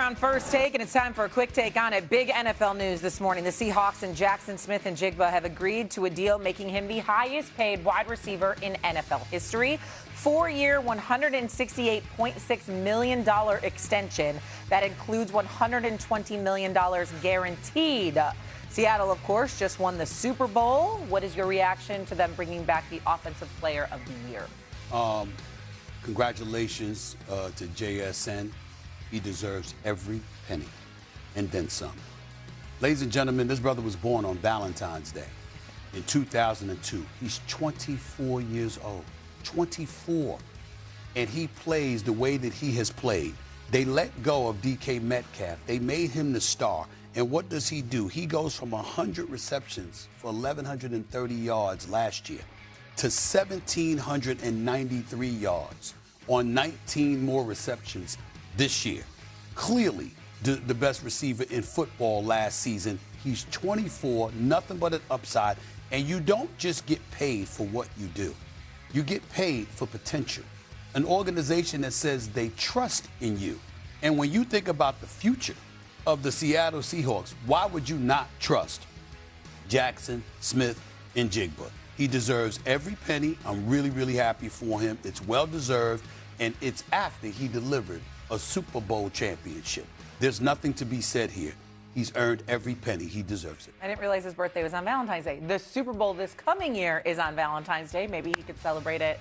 on First Take, and it's time for a quick take on it. Big NFL news this morning. The Seahawks and Jaxon Smith-Njigba have agreed to a deal making him the highest-paid wide receiver in NFL history. 4-year, $168.6 million extension that includes $120 million guaranteed. Seattle, of course, just won the Super Bowl. What is your reaction to them bringing back the Offensive Player of the Year? Congratulations to JSN. He deserves every penny and then some. Ladies and gentlemen, this brother was born on Valentine's Day in 2002. He's 24 years old. 24. And he plays the way that he has played. They let go of DK Metcalf. They made him the star. And what does he do? He goes from 100 receptions for 1,130 yards last year to 1,793 yards on 19 more receptions this year. Clearly the best receiver in football last season. He's 24, nothing but an upside. And you don't just get paid for what you do. You get paid for potential. An organization that says they trust in you. And when you think about the future of the Seattle Seahawks, why would you not trust Jaxon Smith-Njigba? He deserves every penny. I'm really, really happy for him. It's well-deserved, and it's after he delivered a Super Bowl championship. There's nothing to be said here. He's earned every penny. He deserves it. I didn't realize his birthday was on Valentine's Day. The Super Bowl this coming year is on Valentine's Day. Maybe he could celebrate it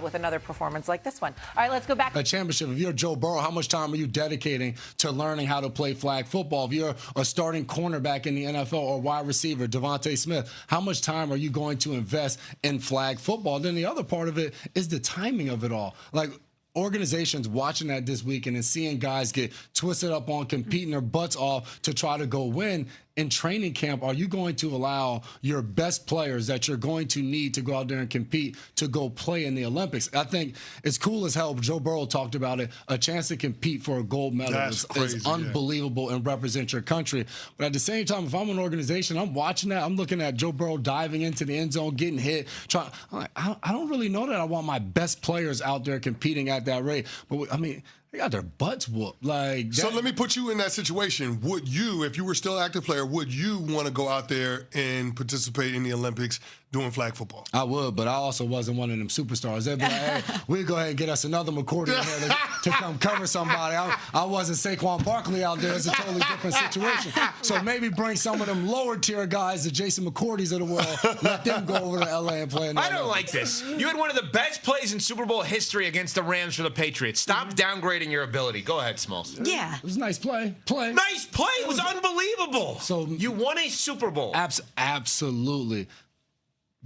with another performance like this one. All right, let's go back. A championship. If you're Joe Burrow, how much time are you dedicating to learning how to play flag football? If you're a starting cornerback in the NFL or wide receiver, Devontae Smith, how much time are you going to invest in flag football? Then the other part of it is the timing of it all. Like, organizations watching that this weekend and seeing guys get twisted up on competing their butts off to try to go win. In training camp, are you going to allow your best players that you're going to need to go out there and compete to go play in the Olympics? I think it's cool as hell. Joe Burrow talked about it. A chance to compete for a gold medal is unbelievable and represent your country. But at the same time, if I'm an organization, I'm watching that. I'm looking at Joe Burrow diving into the end zone, getting hit. I'm like, I don't really know that I want my best players out there competing at that rate. But, I mean, they got their butts whooped. Like that. So let me put you in that situation. Would you, if you were still an active player, would you want to go out there and participate in the Olympics doing flag football? I would, but I also wasn't one of them superstars. They'd be like, hey, we'll go ahead and get us another McCourty in here to come cover somebody. I wasn't Saquon Barkley out there. It's a totally different situation. So maybe bring some of them lower tier guys, the Jason McCourtys of the world, let them go over to L.A. and play in the I don't like this. You had one of the best plays in Super Bowl history against the Rams for the Patriots. Stop downgrading your ability. Go ahead, Smalls. Yeah. It was a nice play. Nice play. It was unbelievable. So you won a Super Bowl. Absolutely.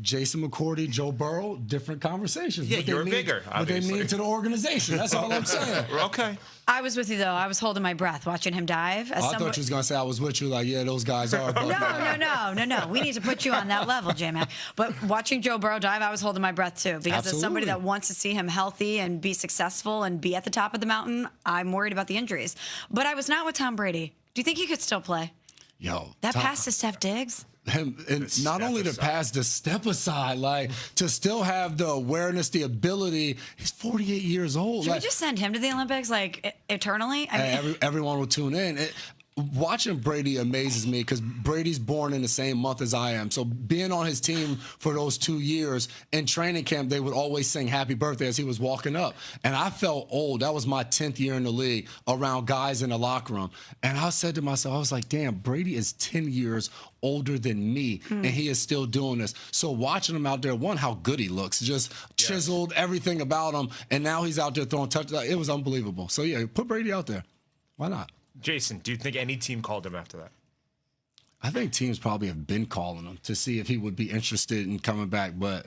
Jason McCourty, Joe Burrow, different conversations. Yeah, you're bigger, obviously. What they mean to the organization. That's all I'm saying. Okay. I was with you, though. I was holding my breath watching him dive. I thought you was going to say I was with you. Like, yeah, those guys are. No. We need to put you on that level, J-Mac. But watching Joe Burrow dive, I was holding my breath, too. Because as somebody that wants to see him healthy and be successful and be at the top of the mountain, I'm worried about the injuries. But I was not with Tom Brady. Do you think he could still play? That pass to Steph Diggs? And not only to pass, the step aside, like to still have the awareness, the ability. He's 48 years old. Should we just send him to the Olympics, like, eternally? I mean, everyone will tune in. Watching Brady amazes me because Brady's born in the same month as I am. So being on his team for those 2 years in training camp, they would always sing happy birthday as he was walking up. And I felt old. That was my 10th year in the league around guys in the locker room. And I said to myself, I was like, damn, Brady is 10 years older than me, and he is still doing this. So watching him out there, one, how good he looks, just chiseled, everything about him. And now he's out there throwing touchdowns. It was unbelievable. So, yeah, put Brady out there. Why not? Jason, do you think any team called him after that? I think teams probably have been calling him to see if he would be interested in coming back, but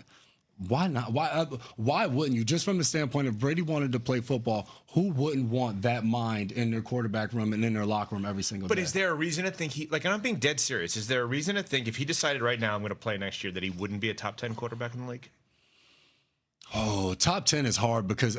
why not? Why wouldn't you? Just from the standpoint, if Brady wanted to play football, who wouldn't want that mind in their quarterback room and in their locker room every single day? But is there a reason to think and I'm being dead serious, is there a reason to think if he decided right now I'm going to play next year that he wouldn't be a top 10 quarterback in the league? Oh, top 10 is hard because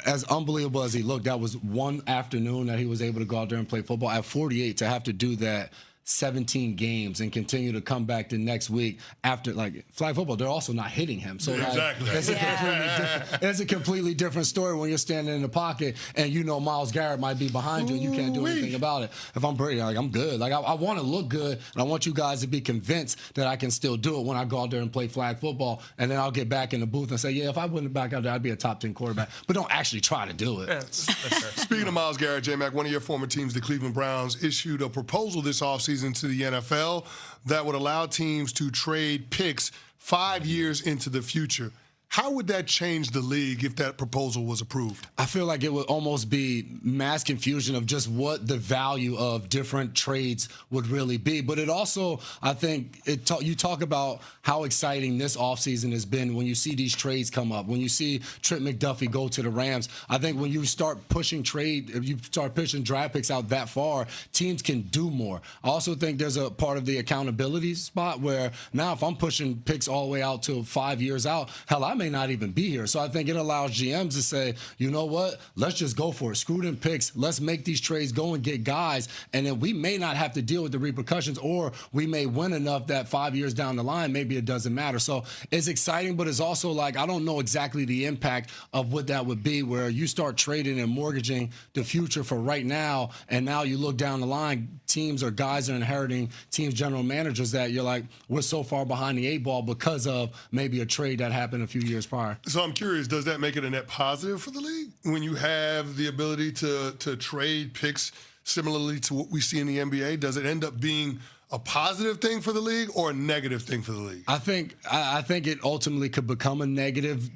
as unbelievable as he looked, that was one afternoon that he was able to go out there and play football. At 48, to have to do that 17 games and continue to come back the next week after, like, flag football, they're also not hitting him. So, exactly. It's a completely different story when you're standing in the pocket and you know Myles Garrett might be behind you and you can't do anything about it. If I'm Brady, like, I'm good. Like, I want to look good, and I want you guys to be convinced that I can still do it when I go out there and play flag football, and then I'll get back in the booth and say, yeah, if I went back out there, I'd be a top 10 quarterback. But don't actually try to do it. Yeah, that's fair. Speaking of Myles Garrett, J-Mac, one of your former teams, the Cleveland Browns, issued a proposal this offseason to the NFL that would allow teams to trade picks 5 years into the future. How would that change the league if that proposal was approved? I feel like it would almost be mass confusion of just what the value of different trades would really be. But it also, I think, you talk about how exciting this offseason has been when you see these trades come up, when you see Trent McDuffie go to the Rams. I think when you start pushing draft picks out that far, teams can do more. I also think there's a part of the accountability spot where now if I'm pushing picks all the way out to 5 years out, hell, I may not even be here. So I think it allows GMs to say, you know what, let's just go for it. Screw them picks. Let's make these trades, go and get guys. And then we may not have to deal with the repercussions, or we may win enough that 5 years down the line, maybe it doesn't matter. So it's exciting, but it's also like, I don't know exactly the impact of what that would be, where you start trading and mortgaging the future for right now. And now you look down the line, teams or guys are inheriting teams, general managers that you're like, we're so far behind the 8 ball because of maybe a trade that happened a few years prior. So I'm curious, does that make it a net positive for the league when you have the ability to trade picks similarly to what we see in the NBA? Does it end up being a positive thing for the league or a negative thing for the league? I think it ultimately could become a negative,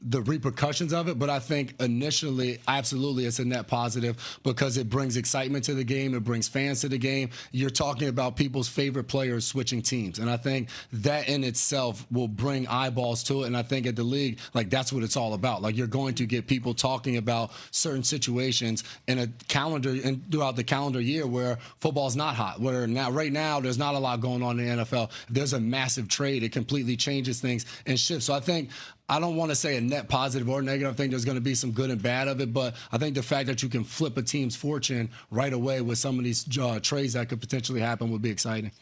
the repercussions of it, but I think initially, absolutely, it's a net positive because it brings excitement to the game. It brings fans to the game. You're talking about people's favorite players switching teams, and I think that in itself will bring eyeballs to it, and I think at the league, like, that's what it's all about. Like, you're going to get people talking about certain situations in a calendar and throughout the calendar year where football's not hot, where right now there's not a lot going on in the NFL. If there's a massive trade, it completely changes things and shifts. So I don't want to say a net positive or negative. I think there's going to be some good and bad of it, but I think the fact that you can flip a team's fortune right away with some of these trades that could potentially happen would be exciting.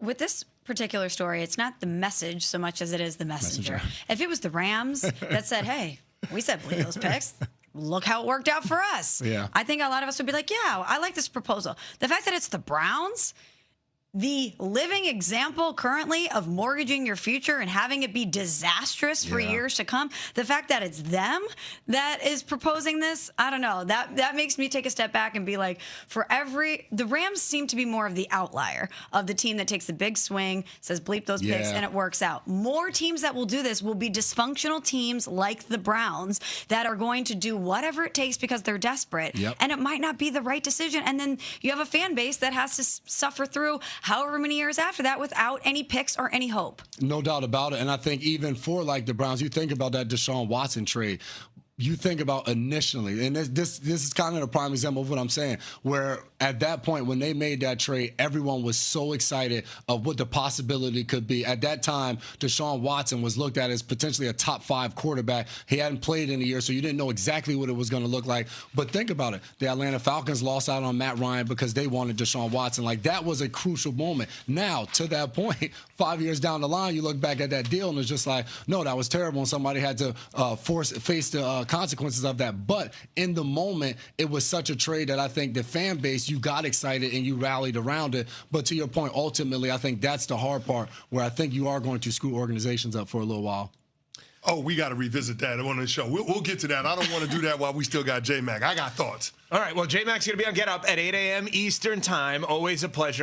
With this particular story, it's not the message so much as it is the messenger. If it was the Rams that said, hey, we said bleed those picks, look how it worked out for us. Yeah. I think a lot of us would be like, yeah, I like this proposal. The fact that it's the Browns, the living example currently of mortgaging your future and having it be disastrous for years to come, the fact that it's them that is proposing this, I don't know. That makes me take a step back and be like, the Rams seem to be more of the outlier of the team that takes the big swing, says bleep those picks, and it works out. More teams that will do this will be dysfunctional teams like the Browns that are going to do whatever it takes because they're desperate. And it might not be the right decision. And then you have a fan base that has to suffer through however many years after that without any picks or any hope. No doubt about it. And I think even for like the Browns, you think about that Deshaun Watson trade. You think about initially, and this is kind of a prime example of what I'm saying, where at that point when they made that trade, everyone was so excited of what the possibility could be. At that time, Deshaun Watson was looked at as potentially a top 5 quarterback. He hadn't played in a year, so you didn't know exactly what it was going to look like. But think about it. The Atlanta Falcons lost out on Matt Ryan because they wanted Deshaun Watson. Like, that was a crucial moment. Now, to that point, 5 years down the line, you look back at that deal and it's just like, no, that was terrible, and somebody had to face the consequences of that. But in the moment, it was such a trade that I think the fan base, you got excited and you rallied around it. But to your point, ultimately, I think that's the hard part, where I think you are going to screw organizations up for a little while. Oh, we got to revisit that on the show. We'll get to that. I don't want to do that while we still got J-Mac. I got thoughts. All right, well, J-Mac's going to be on Get Up at 8 a.m. Eastern Time. Always a pleasure.